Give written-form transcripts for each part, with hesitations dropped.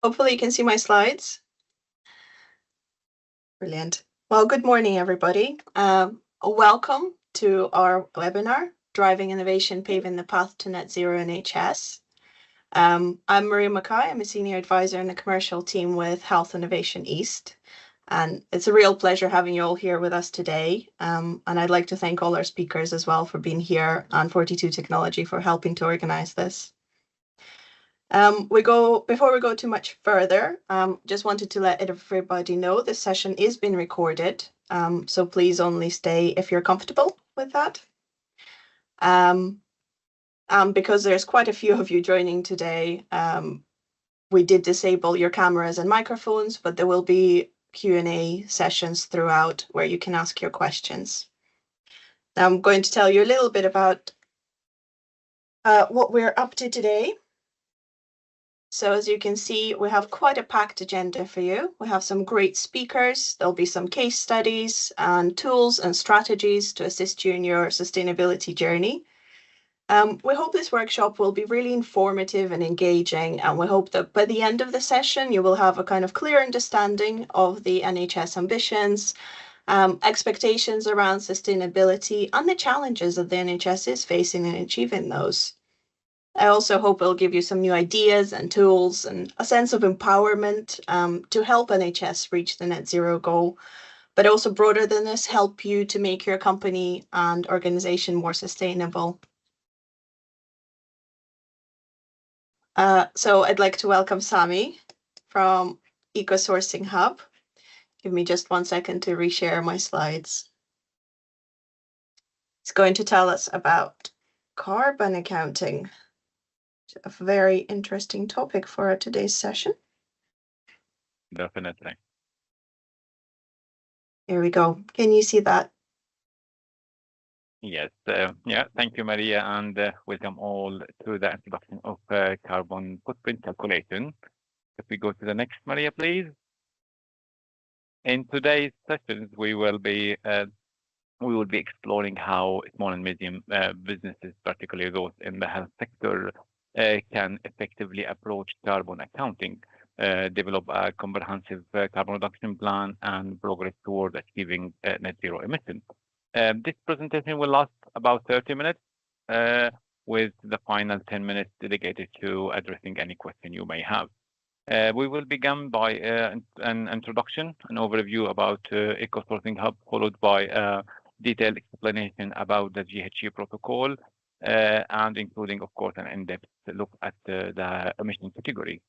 Hopefully you can see my slides. Brilliant. Well, good morning, everybody. Welcome to our webinar, Driving Innovation, Paving the Path to Net Zero NHS. I'm Maria Mackay. I'm a Senior Advisor in the commercial team with Health Innovation East. And it's a real pleasure having you all here with us today. And I'd like to thank all our speakers as well for being here and 42 Technology for helping to organize this. Before we go too much further, just wanted to let everybody know this session is being recorded. So please only stay if you're comfortable with that. Because there's quite a few of you joining today, we did disable your cameras and microphones, but there will be Q&A sessions throughout where you can ask your questions. Now I'm going to tell you a little bit about what we're up to today. So as you can see, we have quite a packed agenda for you. We have some great speakers. There'll be some case studies and tools and strategies to assist you in your sustainability journey. We hope this workshop will be really informative and engaging, and we hope that by the end of the session, you will have a kind of clear understanding of the NHS ambitions, expectations around sustainability, and the challenges that the NHS is facing in achieving those. I also hope it'll give you some new ideas and tools and a sense of empowerment to help NHS reach the net zero goal, but also broader than this, help you to make your company and organization more sustainable. So I'd like to welcome Sami from EcoSourcing Hub. Give me just 1 second to reshare my slides. He's going to tell us about carbon accounting. A very interesting topic for today's session. Definitely. Here we go. Can you see that? Yes. Yeah. Thank you, Maria, and welcome all to the introduction of carbon footprint calculation. If we go to the next, Maria, please. In today's sessions, we will be exploring how small and medium businesses, particularly those in the health sector, can effectively approach carbon accounting, develop a comprehensive carbon reduction plan, and progress toward achieving net zero emissions. This presentation will last about 30 minutes, with the final 10 minutes dedicated to addressing any question you may have. We will begin by an introduction, an overview about EcoSourcing Hub, followed by a detailed explanation about the GHG protocol, and including, of course, an in-depth look at the emission category.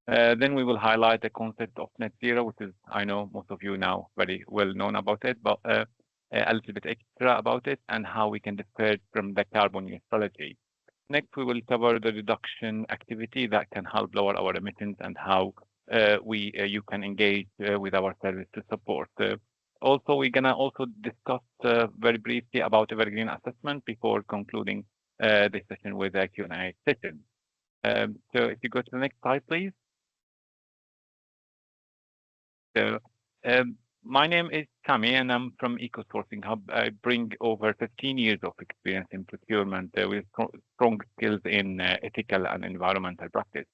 Then we will highlight the concept of net zero, which is, I know most of you now very well known about it, but a little bit extra about it and how we can differ from the carbon neutrality. Next, we will cover the reduction activity that can help lower our emissions and how you can engage with our service to support. Also, we're gonna also discuss very briefly about Evergreen Assessment before concluding this session with a Q&A session. So if you go to the next slide, please. So my name is Sami, and I'm from EcoSourcing Hub. I bring over 15 years of experience in procurement with strong skills in ethical and environmental practice.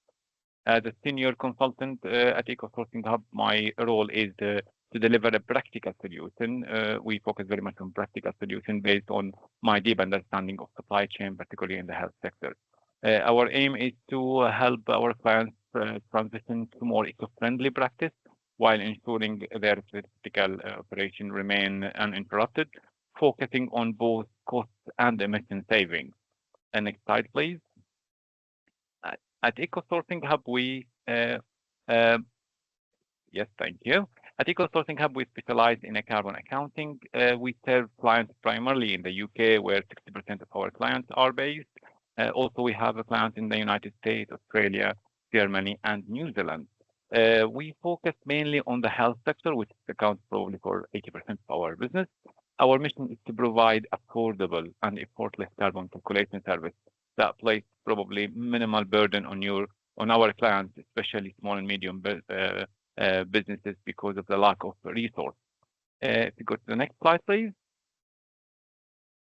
As a senior consultant at EcoSourcing Hub, my role is to deliver a practical solution. We focus very much on practical solution based on my deep understanding of supply chain, particularly in the health sector. Our aim is to help our clients transition to more eco-friendly practice while ensuring their critical operation remain uninterrupted, focusing on both cost and emission savings. And next slide, please. At EcoSourcing Hub, yes, thank you. At EcoSourcing Hub, we specialize in carbon accounting. We serve clients primarily in the UK, where 60% of our clients are based. Also, we have a client in the United States, Australia, Germany, and New Zealand. We focus mainly on the health sector, which accounts probably for 80% of our business. Our mission is to provide affordable and effortless carbon calculation service that place probably minimal burden on our clients, especially small and medium businesses, because of the lack of resource. If you go to the next slide, please.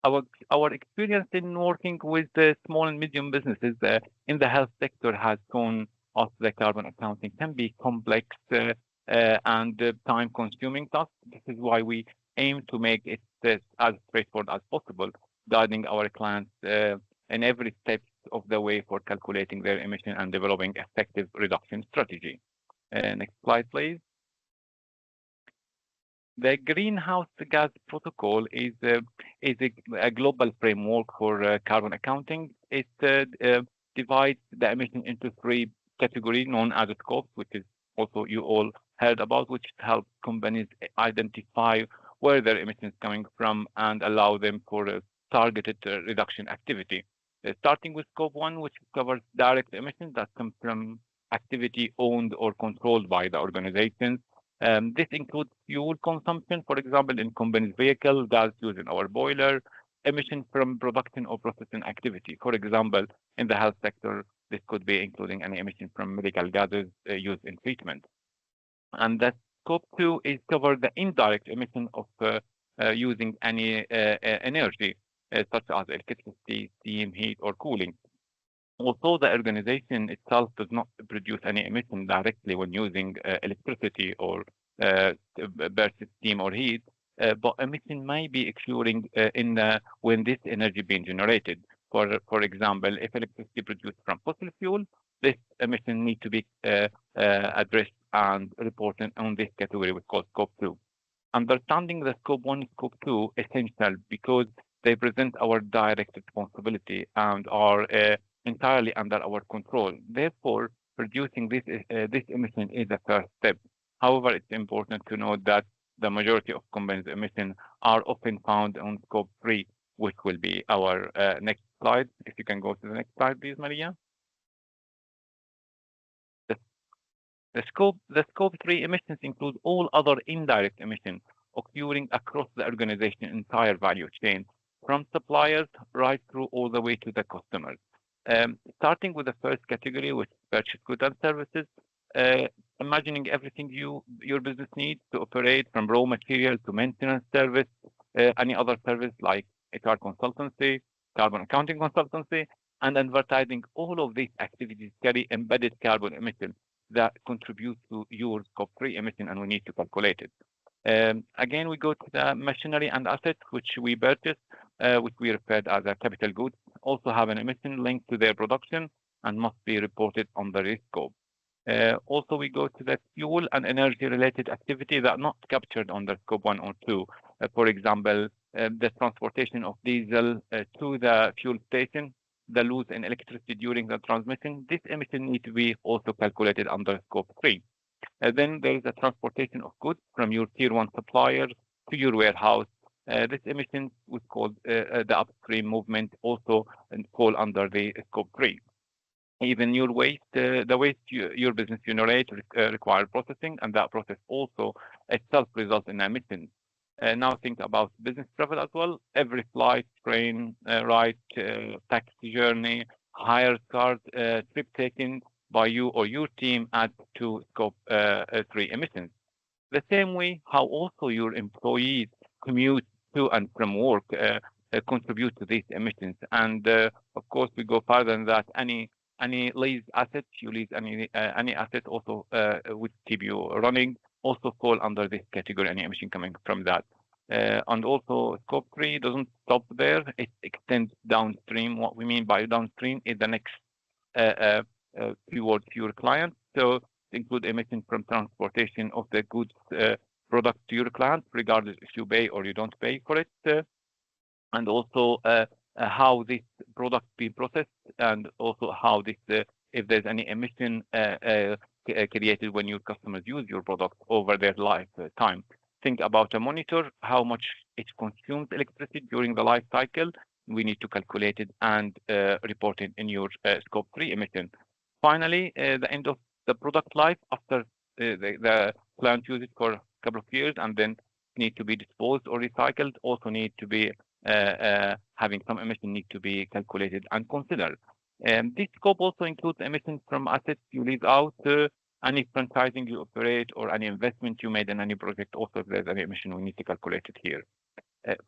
Our experience in working with the small and medium businesses in the health sector has shown of the carbon accounting can be complex and time-consuming task. This is why we aim to make it as straightforward as possible, guiding our clients in every step of the way for calculating their emission and developing effective reduction strategy. Next slide, please. The Greenhouse Gas Protocol is a global framework for carbon accounting. It divides the emission into three categories known as scopes, which is also you all heard about, which help companies identify where their emissions coming from and allow them for a targeted reduction activity. Starting with scope 1, which covers direct emissions that come from activity owned or controlled by the organizations. This includes fuel consumption, for example, in company's vehicle, gas used in our boiler, emission from production or processing activity. For example, in the health sector, this could be including any emission from medical gases used in treatment. And that scope 2 is cover the indirect emission of using any energy, such as electricity, steam, heat, or cooling. Although the organization itself does not produce any emission directly when using electricity or burst steam or heat, but emission may be occurring when this energy being generated. For example, if electricity produced from fossil fuel, this emission need to be addressed and reported on this category we call scope 2. Understanding the scope 1 scope 2 is essential because they present our direct responsibility and are entirely under our control. Therefore, reducing this emission is the first step. However, it's important to note that the majority of companies' emissions are often found on scope 3, which will be our next slide. If you can go to the next slide, please, Maria. The scope 3 emissions include all other indirect emissions occurring across the organization's entire value chain, from suppliers right through all the way to the customers. Starting with the first category, which is purchase goods and services, imagining everything your business needs to operate, from raw material to maintenance service, any other service like HR consultancy, carbon accounting consultancy, and advertising. All of these activities carry embedded carbon emissions that contribute to your scope 3 emission, and we need to calculate it. Again, we go to the machinery and assets which we purchase, which we referred as a capital goods, also have an emission linked to their production and must be reported under this scope. Also, we go to the fuel and energy related activity that are not captured under scope 1 or 2. For example, the transportation of diesel to the fuel station, the loss in electricity during the transmission. This emission needs to be also calculated under scope 3. Then there is the transportation of goods from your tier 1 supplier to your warehouse. This emission was called the upstream movement, also fall under the scope 3. Even your waste, the waste your business generate require processing, and that process also itself results in emissions. Now think about business travel as well. Every flight, train, ride, taxi journey, hire car, trip taken by you or your team add to scope 3 emissions. The same way, how also your employees commute to and from work contribute to these emissions. And of course, we go further than that. Any leased assets, you lease any asset also would keep you running, also fall under this category, any emission coming from that. And also scope 3 doesn't stop there, it extends downstream. What we mean by downstream is the next towards your client. So include emission from transportation of the goods product to your client, regardless if you pay or you don't pay for it. And also how this product be processed, and also how this if there's any emission created when your customers use your product over their lifetime. Think about a monitor, how much it consumes electricity during the life cycle. We need to calculate it and report it in your scope 3 emission. Finally, the end of the product life after the plant uses for a couple of years and then need to be disposed or recycled, also need to be having some emission need to be calculated and considered. This scope also includes emissions from assets you lease out, any franchising you operate, or any investment you made in any project. Also, if there's any emission, we need to calculate it here.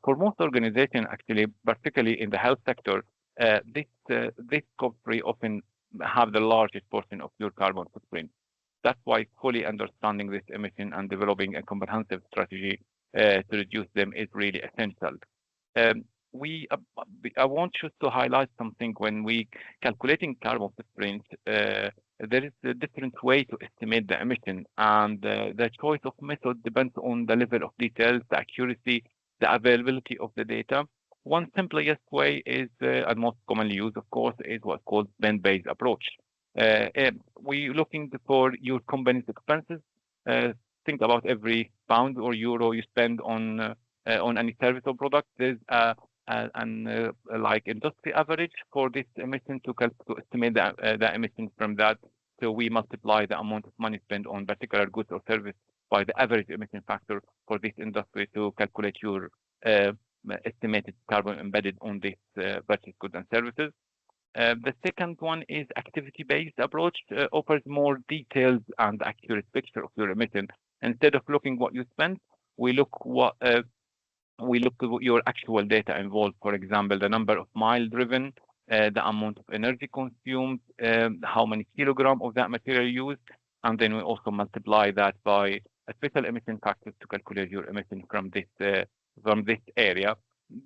For most organizations, actually, particularly in the health sector, this scope 3 often have the largest portion of your carbon footprint. That's why fully understanding this emission and developing a comprehensive strategy to reduce them is really essential. I want you to highlight something when we calculating carbon footprint. There is a different way to estimate the emission, and the choice of method depends on the level of details, the accuracy, the availability of the data. One simplest way is, and most commonly used, of course, is what's called spend-based approach. We're looking for your company's expenses. Think about every pound or euro you spend on any service or product. There's like industry average for this emission to estimate the emission from that. So we multiply the amount of money spent on particular goods or service by the average emission factor for this industry to calculate your estimated carbon embedded on this purchased goods and services. The second one is activity-based approach, offers more detailed and accurate picture of your emission. Instead of looking what you spend, we look at your actual data involved. For example, the number of miles driven, the amount of energy consumed, how many kilograms of that material used, and then we also multiply that by a special emission factor to calculate your emission from this area.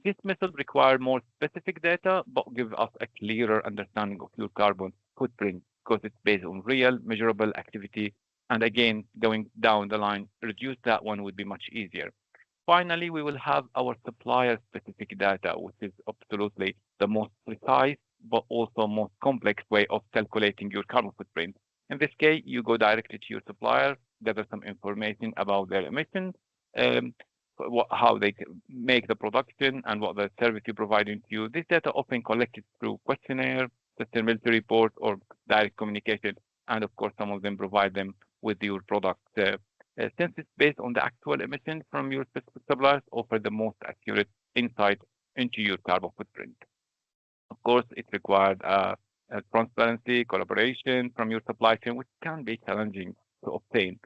This method requires more specific data, but gives us a clearer understanding of your carbon footprint because it's based on real, measurable activity. And again, going down the line, reduce that one would be much easier. Finally, we will have our supplier-specific data, which is absolutely the most precise, but also most complex way of calculating your carbon footprint. In this case, you go directly to your supplier, gather some information about their emissions, how they make the production, and what the service you're providing to you. This data often collected through questionnaire, sustainability report, or direct communication, and of course, some of them provide them with your product. Since it's based on the actual emission from your specific suppliers, offer the most accurate insight into your carbon footprint. Of course, it required transparency, collaboration from your supply chain, which can be challenging to obtain.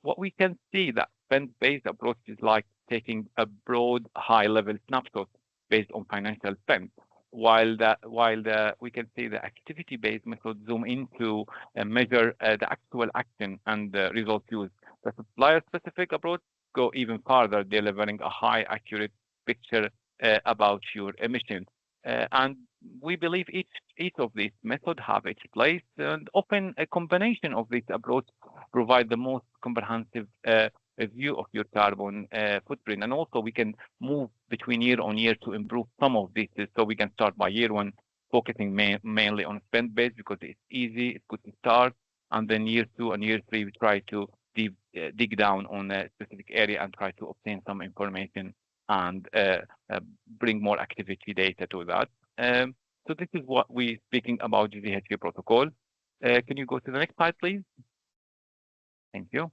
What we can see that spend-based approach is like taking a broad, high-level snapshot based on financial spend, while we can see the activity-based method zoom into measure the actual action and the result used. The supplier-specific approach go even farther, delivering a high accurate picture about your emissions. And we believe each of these methods have its place, and often a combination of this approach provide the most comprehensive view of your carbon footprint. And also we can move between year on year to improve some of these. So we can start by year one, focusing mainly on spend base because it's easy, it's good to start. And then year two and year three, we try to dig down on a specific area and try to obtain some information and bring more activity data to that. So this is what we're speaking about GHG protocol. Can you go to the next slide, please? Thank you.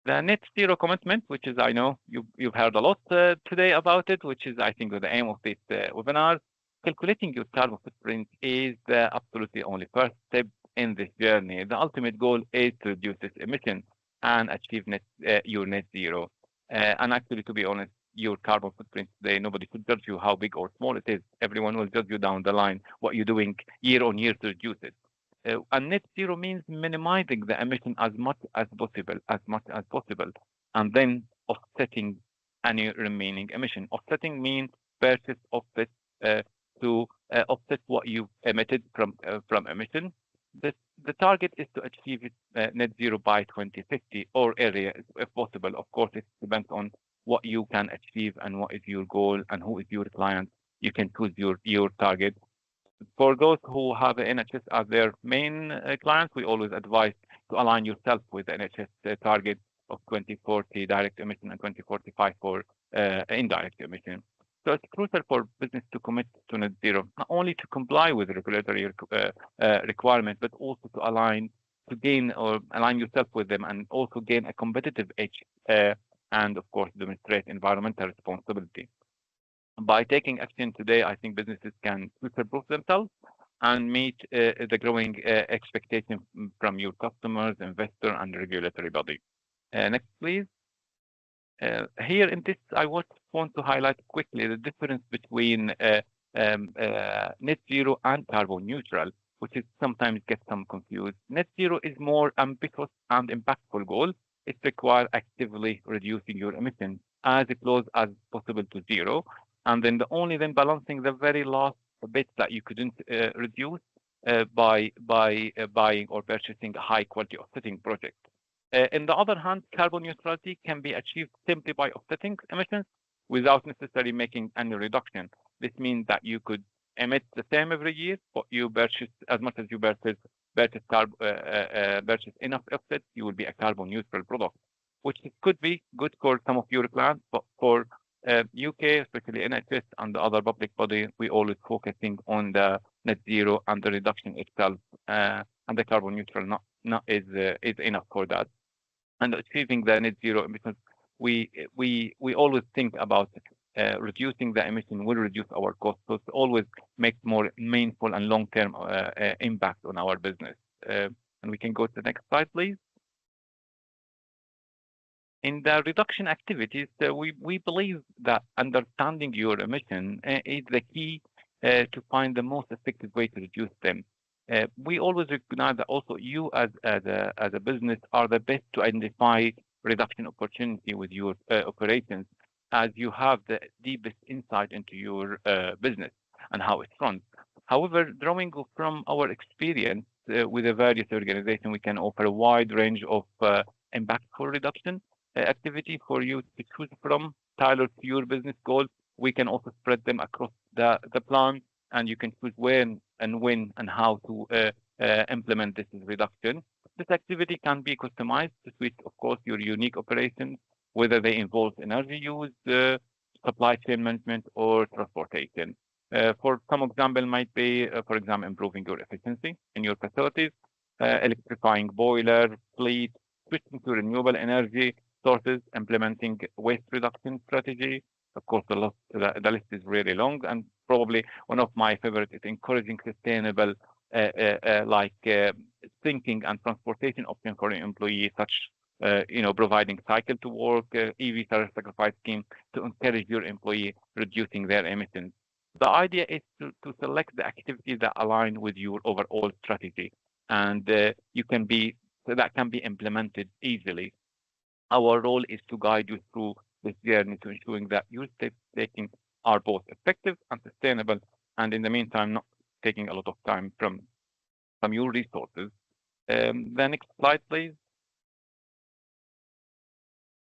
The net zero commitment, which is, I know you've heard a lot today about it, which is, I think, the aim of this webinar. Calculating your carbon footprint is the absolutely only first step in this journey. The ultimate goal is to reduce this emission and achieve your net zero. And actually, to be honest, your carbon footprint today, nobody should judge you how big or small it is. Everyone will judge you down the line what you're doing year on year to reduce it. And net zero means minimizing the emission as much as possible, and then offsetting any remaining emission. Offsetting means purchase offset to offset what you emitted from emission. The target is to achieve it net zero by 2050 or earlier if possible. Of course, it depends on what you can achieve and what is your goal and who is your client. You can choose your target. For those who have the NHS as their main clients, we always advise to align yourself with the NHS target of 2040 direct emission and 2045 for indirect emission. So it's crucial for business to commit to net zero, not only to comply with regulatory requirements, but also to align yourself with them and also gain a competitive edge and, of course, demonstrate environmental responsibility. By taking action today, I think businesses can future-proof themselves and meet the growing expectation from your customers, investor, and regulatory body. Next, please. Here in this, I want to highlight quickly the difference between net zero and carbon neutral. which is sometimes gets some confused. Net zero is more ambitious and impactful goal. It requires actively reducing your emissions as close as possible to zero, and then then balancing the very last bit that you couldn't reduce by buying or purchasing a high quality offsetting project. On the other hand, carbon neutrality can be achieved simply by offsetting emissions without necessarily making any reduction. This means that you could emit the same every year, but you purchase as much as you purchase enough offsets, you will be a carbon neutral product, which could be good for some of your clients, but for UK, especially NHS and the other public body, we always focusing on the net zero and the reduction itself, and the carbon neutral not is enough for that. And achieving the net zero emissions, we always think about reducing the emission will reduce our costs, so it always makes more meaningful and long-term impact on our business. And we can go to the next slide, please. In the reduction activities, we believe that understanding your emission is the key to find the most effective way to reduce them. We always recognize that also you as a business are the best to identify reduction opportunity with your operations, as you have the deepest insight into your business and how it runs. However, drawing from our experience with the various organizations, we can offer a wide range of impactful reduction activity for you to choose from, tailored to your business goal. We can also spread them across the plan, and you can choose when and how to implement this reduction. This activity can be customized to suit, of course, your unique operations, whether they involve energy use, supply chain management, or transportation. For some example, might be, for example, improving your efficiency in your facilities, electrifying boiler, fleet, switching to renewable energy sources, implementing waste reduction strategy. Of course, the list is really long, and probably one of my favorites is encouraging sustainable thinking and transportation options for an employee, such providing cycle to work, EV salary sacrifice scheme to encourage your employee reducing their emissions. The idea is to select the activities that align with your overall strategy, and that can be implemented easily. Our role is to guide you through this journey to ensuring that your steps taking are both effective and sustainable, and in the meantime, not taking a lot of time from your resources. The next slide, please.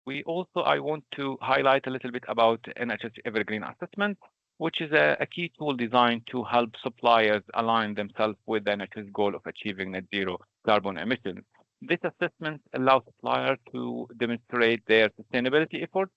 I want to highlight a little bit about NHS Evergreen Assessment, which is a key tool designed to help suppliers align themselves with the NHS goal of achieving net zero carbon emissions. This assessment allows suppliers to demonstrate their sustainability efforts,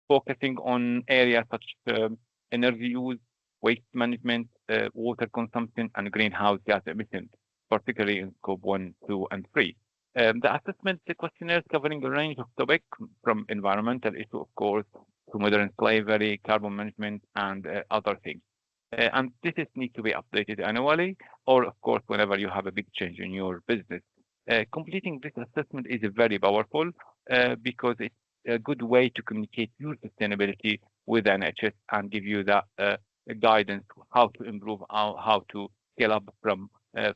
focusing on areas such as energy use, waste management, water consumption, and greenhouse gas emissions, particularly in scope 1, 2, and 3. The assessment questionnaires covering a range of topics from environmental issue, of course, to modern slavery, carbon management, and other things. And this needs to be updated annually, or of course, whenever you have a big change in your business. Completing this assessment is very powerful because it's a good way to communicate your sustainability with NHS and give you that guidance how to improve, how to scale up from 1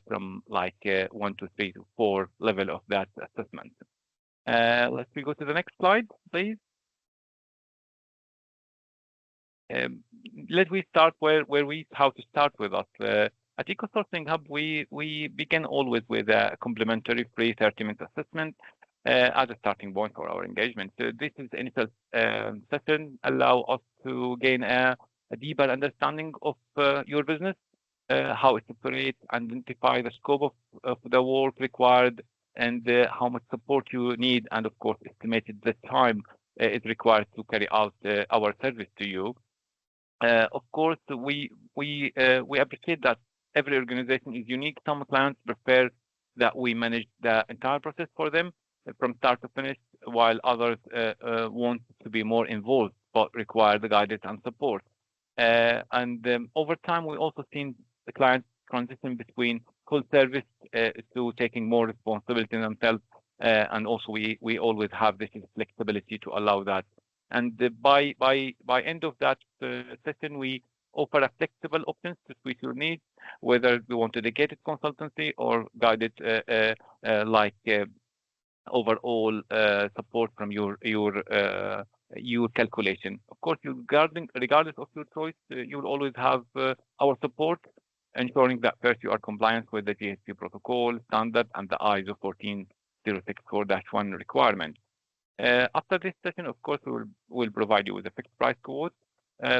to 3 to 4 level of that assessment. Let's go to the next slide, please. Let me start how to start with us. At EcoSourcing Hub, we begin always with a complimentary free 30-minute assessment as a starting point for our engagement. So this is the initial session, allow us to gain a deeper understanding of your business, how it operates, identify the scope of the work required, and how much support you need, and of course, estimated the time it requires to carry out our service to you. Of course, we appreciate that every organization is unique. Some clients prefer that we manage the entire process for them from start to finish, while others want to be more involved but require the guidance and support. Over time, we also seen the clients transition between full service to taking more responsibility themselves, and also we always have this flexibility to allow that. And by end of that session, we offer a flexible options to suit your needs, whether you want dedicated consultancy or guided overall support from your calculation. Of course, regardless of your choice, you'll always have our support, ensuring that first you are compliant with the GSP protocol standard and the ISO 14064-1 requirement. After this session, of course, we'll provide you with a fixed price quote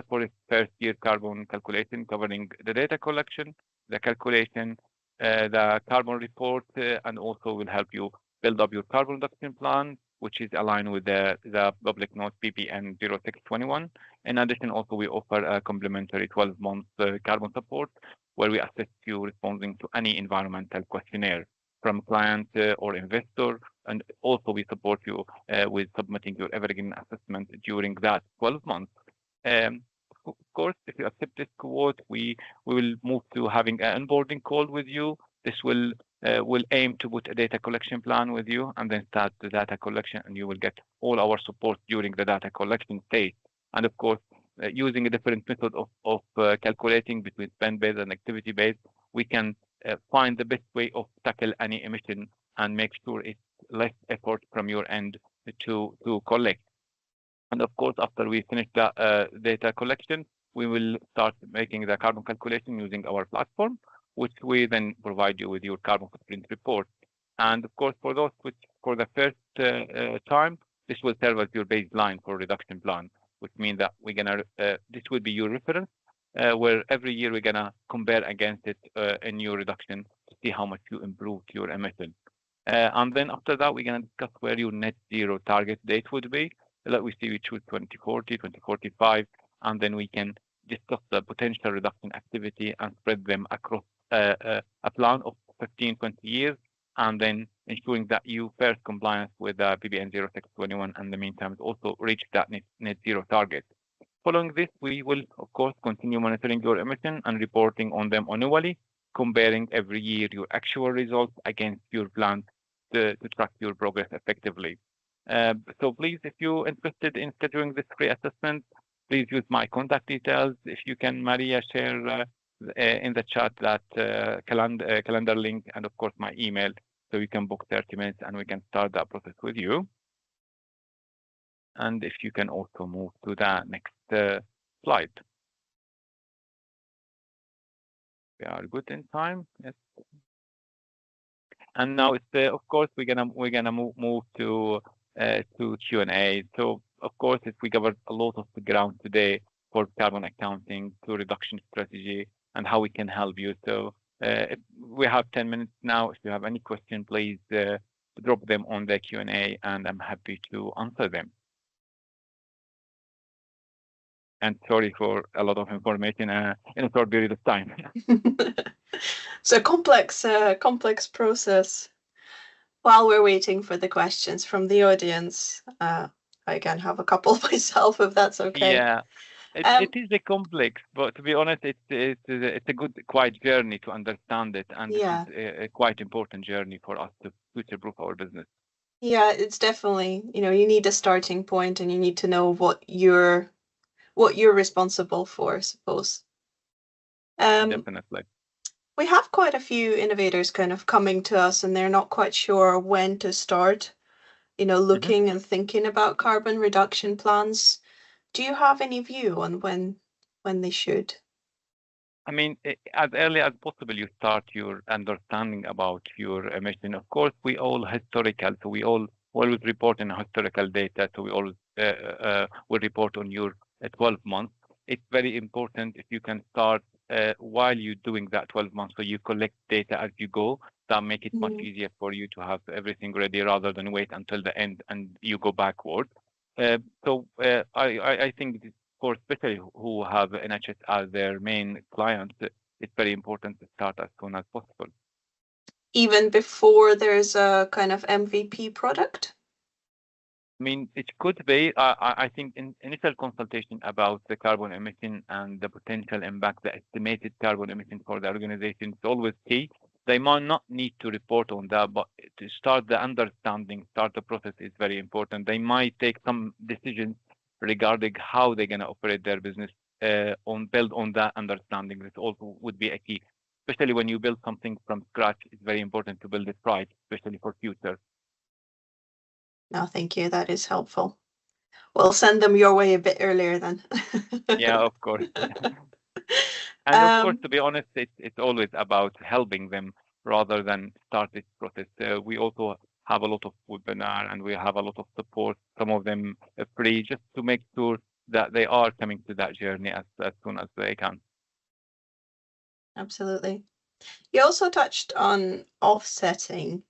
for a first year carbon calculation, covering the data collection, the calculation, the carbon report, and also will help you build up your carbon reduction plan, which is aligned with the public note PPN 0621. In addition, also we offer a complimentary 12-month carbon support, where we assist you responding to any environmental questionnaire from client or investor, and also we support you with submitting your Evergreen assessment during that 12 months. Of course, if you accept this quote, we will move to having an onboarding call with you. This will aim to put a data collection plan with you and then start the data collection, and you will get all our support during the data collection stage. And of course, using a different method of calculating between spend-based and activity-based, we can find the best way of tackle any emission and make sure it's less effort from your end to collect. And of course, after we finish the data collection, we will start making the carbon calculation using our platform, which we then provide you with your carbon footprint report. And of course, for those which for the first time, this will serve as your baseline for reduction plan, which means that we're gonna this will be your reference, where every year we're gonna compare against it in your reduction to see how much you improved your emission. And then after that, we're gonna discuss where your net zero target date would be. Like we see, we choose 2040, 2045, and then we can discuss the potential reduction activity and spread them across a plan of 15, 20 years, and then ensuring that you first compliance with the PBN 0621 and in the meantime also reach that net zero target. Following this, we will, of course, continue monitoring your emission and reporting on them annually, comparing every year your actual results against your plan to track your progress effectively. So please, if you're interested in scheduling this free assessment, please use my contact details. If you can, Maria, share in the chat that calendar link and of course my email, so you can book 30 minutes and we can start that process with you. And if you can also move to the next slide. We are good in time. Yes. And now it's of course we're gonna move to Q&A. So of course, if we covered a lot of the ground today for carbon accounting, to reduction strategy, and how we can help you. So we have 10 minutes now. If you have any question, please drop them on the Q&A, and I'm happy to answer them. And sorry for a lot of information in a short period of time. So complex process. While we're waiting for the questions from the audience, I can have a couple myself, if that's okay. Yeah, it is a complex, but to be honest, it's a good, quite journey to understand it, and yeah, it's a quite important journey for us to future-proof our business. Yeah, it's definitely, you need a starting point, and you need to know what you're responsible for, I suppose. Definitely. We have quite a few innovators kind of coming to us, and they're not quite sure when to start, looking and thinking about carbon reduction plans. Do you have any view on when they should? I mean, as early as possible, you start your understanding about your emission. Of course, we all historical, so we all always report in historical data. So we always will report on your 12 months. It's very important if you can start while you're doing that 12 months, so you collect data as you go. That make it much easier for you to have everything ready rather than wait until the end and you go backward. So I think for especially who have NHS as their main client, it's very important to start as soon as possible. Even before there's a kind of MVP product? I mean, it could be. I think in initial consultation about the carbon emission and the potential impact, the estimated carbon emission for the organization is always key. They might not need to report on that, but to start the understanding, start the process is very important. They might take some decisions regarding how they're going to operate their business build on that understanding. This also would be a key, especially when you build something from scratch. It's very important to build it right, especially for future. No, thank you. That is helpful. We'll send them your way a bit earlier then. Yeah, of course. And of course, to be honest, it's always about helping them rather than start this process. We also have a lot of webinar and we have a lot of support, some of them free, just to make sure that they are coming to that journey as soon as they can. Absolutely. You also touched on offsetting.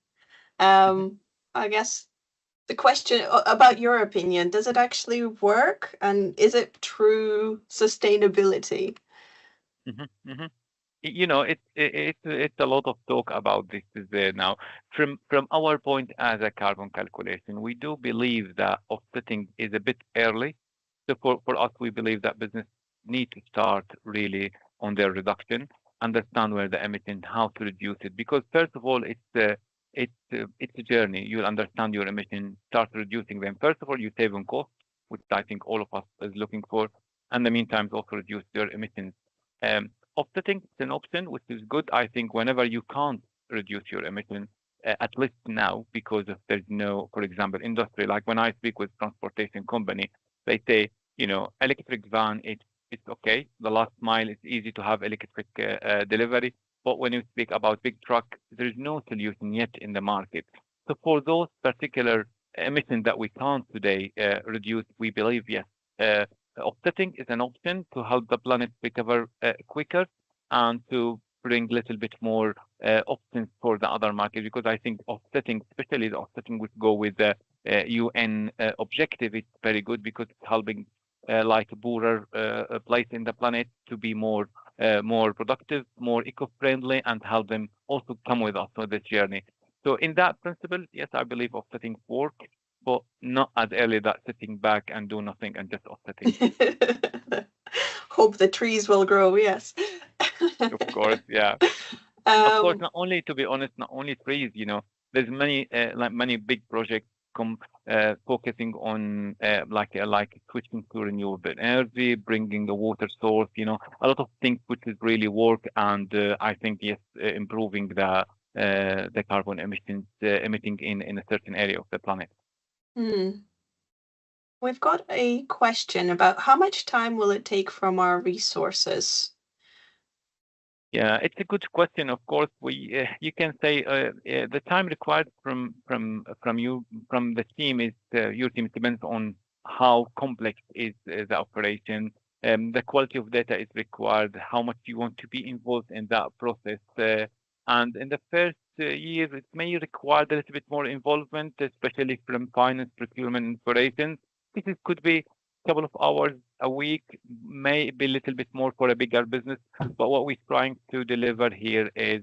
I guess the question about your opinion, does it actually work? And is it true sustainability? You know, it's a lot of talk about this is there now. From our point as a carbon calculation, we do believe that offsetting is a bit early. So for us, we believe that business need to start really on their reduction, understand where the emission, how to reduce it. Because first of all, it's a journey. You'll understand your emission, start reducing them. First of all, you save on cost, which I think all of us is looking for. And in the meantime, also reduce your emissions. Offsetting is an option, which is good. I think whenever you can't reduce your emission, at least now, because if there's no, for example, industry, like when I speak with transportation company, they say, you know, electric van, it's okay. The last mile, it's easy to have electric delivery. But when you speak about big truck, there is no solution yet in the market. So for those particular emissions that we can't today reduce, we believe, yes, offsetting is an option to help the planet recover quicker and to bring a little bit more options for the other market, because I think offsetting, especially the offsetting would go with the UN objective, it's very good because it's helping like a poorer place in the planet to be more productive, more eco-friendly, and help them also come with us on this journey. So in that principle, yes, I believe offsetting work, but not as early that sitting back and do nothing and just offsetting. Hope the trees will grow, yes. Of course, yeah. Of course, not only, to be honest, not only trees, you know, there's many like many big projects focusing on like switching to renewable energy, bringing the water source, you know, a lot of things which is really work, and I think yes, improving the carbon emissions emitting in a certain area of the planet. We've got a question about how much time will it take from our resources? Yeah, it's a good question. Of course, we you can say the time required from the team is your team depends on how complex is the operation, the quality of data is required, how much you want to be involved in that process, and in the first year it may require a little bit more involvement, especially from finance, procurement, and operations. This could be a couple of hours a week, maybe a little bit more for a bigger business. But what we're trying to deliver here is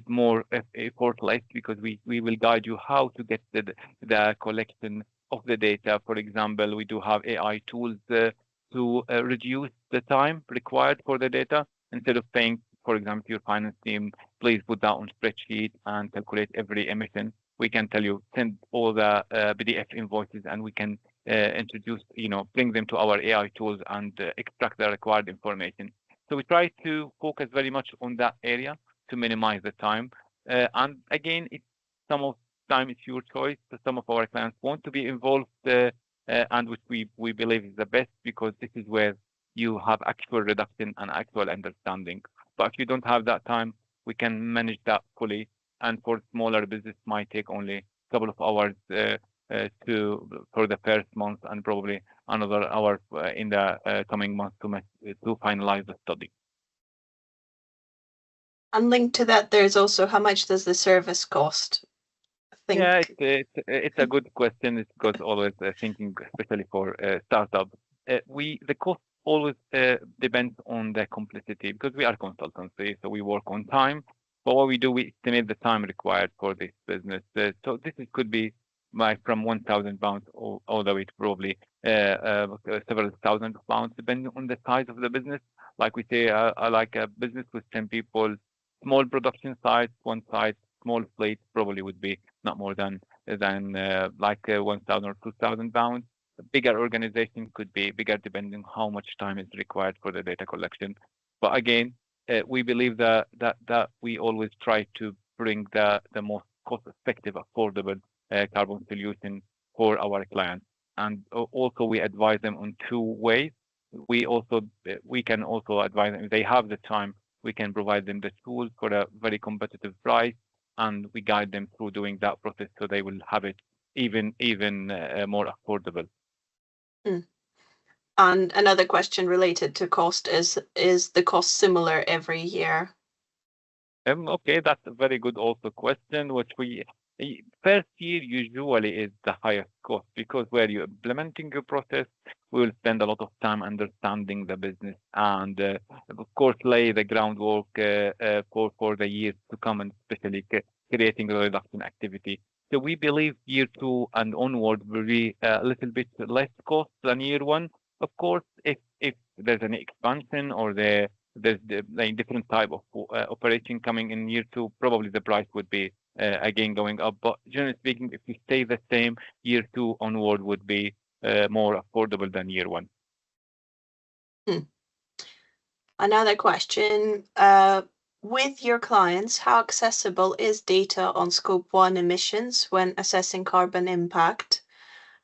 more effortless, because we will guide you how to get the collection of the data. For example, we do have AI tools to reduce the time required for the data. Instead of saying, for example, your finance team, please put that on spreadsheet and calculate every emission. We can tell you, send all the PDF invoices, and we can introduce, you know, bring them to our AI tools and extract the required information. So we try to focus very much on that area to minimize the time. And again, some of the time it's your choice. Some of our clients want to be involved, and which we believe is the best, because this is where you have actual reduction and actual understanding. But if you don't have that time, we can manage that fully. And for smaller business, might take only a couple of hours for the first month, and probably another hour in the coming months to finalize the study. And linked to that, there's also how much does the service cost? Yeah, it's a good question. It goes always thinking, especially for startup. The cost always depends on the complexity, because we are consultancy, so we work on time. But what we do, we estimate the time required for this business. So could be from £1,000 all the way to probably several thousand pounds, depending on the size of the business. Like we say, like a business with 10 people, small production site, one site, small fleet, probably would be not more than like £1,000 or £2,000. bigger organization could be bigger depending on how much time is required for the data collection. But again, we believe that we always try to bring the most cost-effective, affordable carbon solution for our clients. And also we advise them on two ways. We can also advise them if they have the time. We can provide them the tools for a very competitive price, and we guide them through doing that process so they will have it even more affordable. And another question related to cost is the cost similar every year? Okay, that's a very good also question, which first year usually is the highest cost because where you're implementing your process, we will spend a lot of time understanding the business and of course lay the groundwork for the years to come, and especially creating a reduction activity. So we believe year 2 and onward will be a little bit less cost than year 1. Of course, if there's any expansion or there's like different type of operation coming in year 2, probably the price would be again going up. But generally speaking, if we stay the same, year 2 onward would be more affordable than year 1. Another question, with your clients, how accessible is data on Scope 1 emissions when assessing carbon impact?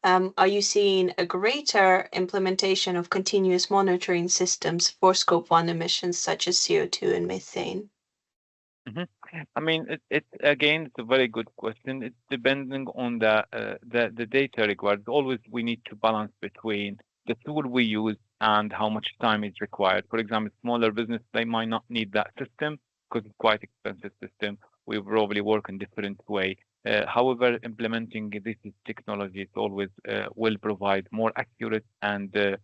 Are you seeing a greater implementation of continuous monitoring systems for Scope 1 emissions such as CO2 and methane? I mean, it's again, it's a very good question. It's depending on the data required. Always we need to balance between the tool we use and how much time is required. For example, smaller business, they might not need that system because it's quite expensive system. We probably work in different way. However, implementing this technology always will provide more accurate and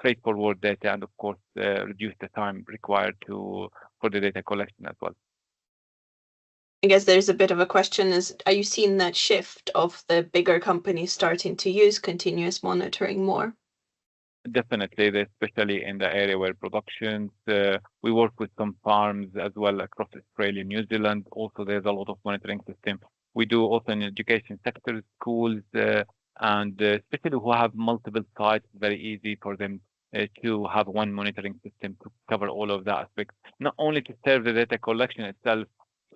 straightforward data, and of course reduce the time required for the data collection as well. I guess there's a bit of a question is, are you seeing that shift of the bigger companies starting to use continuous monitoring more? Definitely, especially in the area where productions, we work with some farms as well across Australia, New Zealand. Also, there's a lot of monitoring system. We do also in education sector, schools, and especially who have multiple sites, very easy for them to have one monitoring system to cover all of the aspects, not only to serve the data collection itself,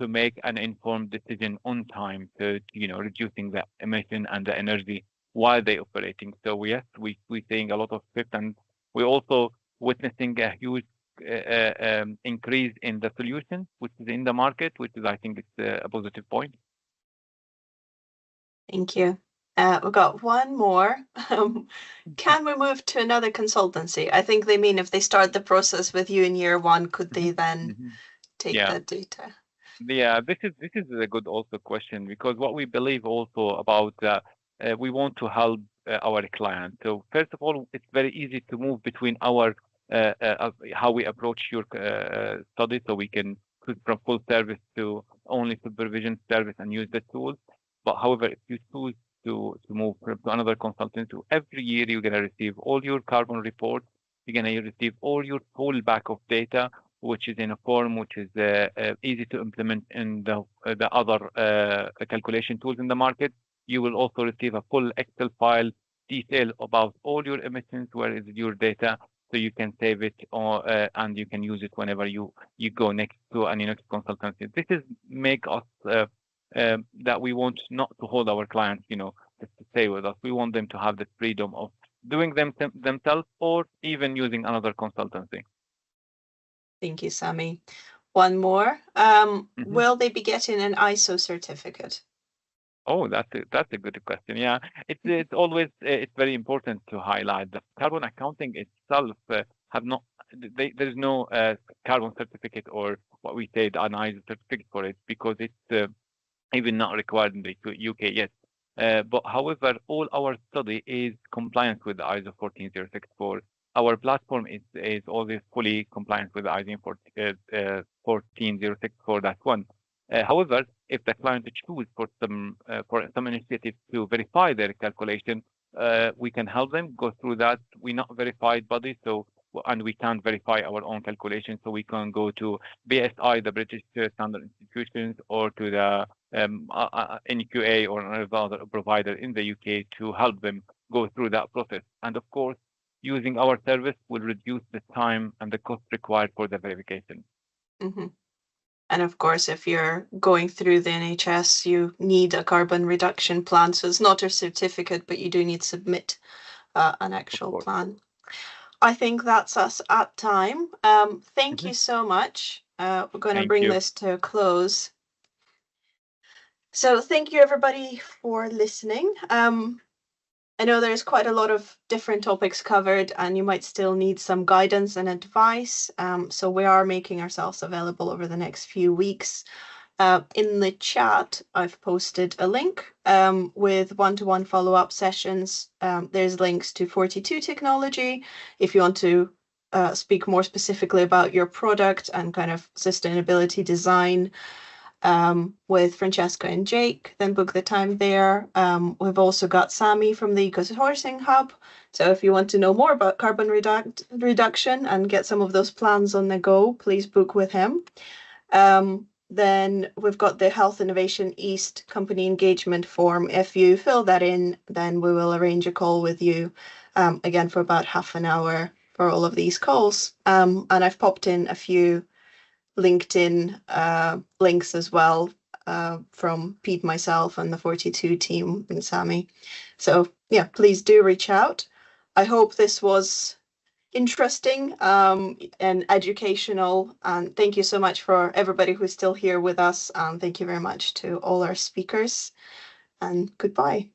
to make an informed decision on time to reducing the emission and the energy while they operating. So yes, we seeing a lot of shift, and we also witnessing a huge increase in the solution which is in the market, which is I think it's a positive point. Thank you. We've got one more. Can we move to another consultancy? I think they mean if they start the process with you in year 1, could they then take that data? Yeah, this is a good also question, because what we believe also about we want to help our client. So first of all, it's very easy to move between our how we approach your study, so we can put from full service to only supervision service and use the tools. But however, if you choose to move to another consultant, to every year you're gonna receive all your carbon reports, you're gonna receive all your full back of data, which is in a form which is easy to implement in the other calculation tools in the market. You will also receive a full Excel file detail about all your emissions, where is your data, so you can save it and you can use it whenever you go next to any next consultancy. This is make us that we want not to hold our clients, just to stay with us. We want them to have the freedom of doing them themselves or even using another consultancy. Thank you, Sami. One more. Will they be getting an ISO certificate? Oh, that's a good question. Yeah, it's always it's very important to highlight that carbon accounting itself there's no carbon certificate, or what we say an ISO certificate for it, because it's even not required in the UK yet. But however, all our study is compliant with the ISO 14064. Our platform is always fully compliant with the ISO 14064-1. However, if the client choose for some initiative to verify their calculation, we can help them go through that. We're not verified body, and we can't verify our own calculation, so we can go to BSI, the British Standard Institutions, or to the NQA or another provider in the UK to help them go through that process. And of course, using our service will reduce the time and the cost required for the verification. Mm-hmm. And of course, if you're going through the NHS, you need a carbon reduction plan. So it's not a certificate, but you do need to submit an actual plan. I think that's us at time. Thank you so much. We're going to bring this to a close. So thank you, everybody, for listening. I know there's quite a lot of different topics covered, and you might still need some guidance and advice. So we are making ourselves available over the next few weeks. In the chat, I've posted a link with one-to-one follow-up sessions. There's links to 42 technology if you want to speak more specifically about your product and kind of sustainability design. With Francesca and Jake, then book the time there. We've also got Sami from the Eco-Sourcing Hub. So if you want to know more about carbon reduction and get some of those plans on the go, please book with him. Then we've got the Health Innovation East company engagement form. If you fill that in, then we will arrange a call with you again for about half an hour for all of these calls. And I've popped in a few LinkedIn links as well from Pete, myself, and the 42 team and Sami. So yeah, please do reach out. I hope this was interesting and educational. And thank you so much for everybody who's still here with us. Thank you very much to all our speakers, and goodbye.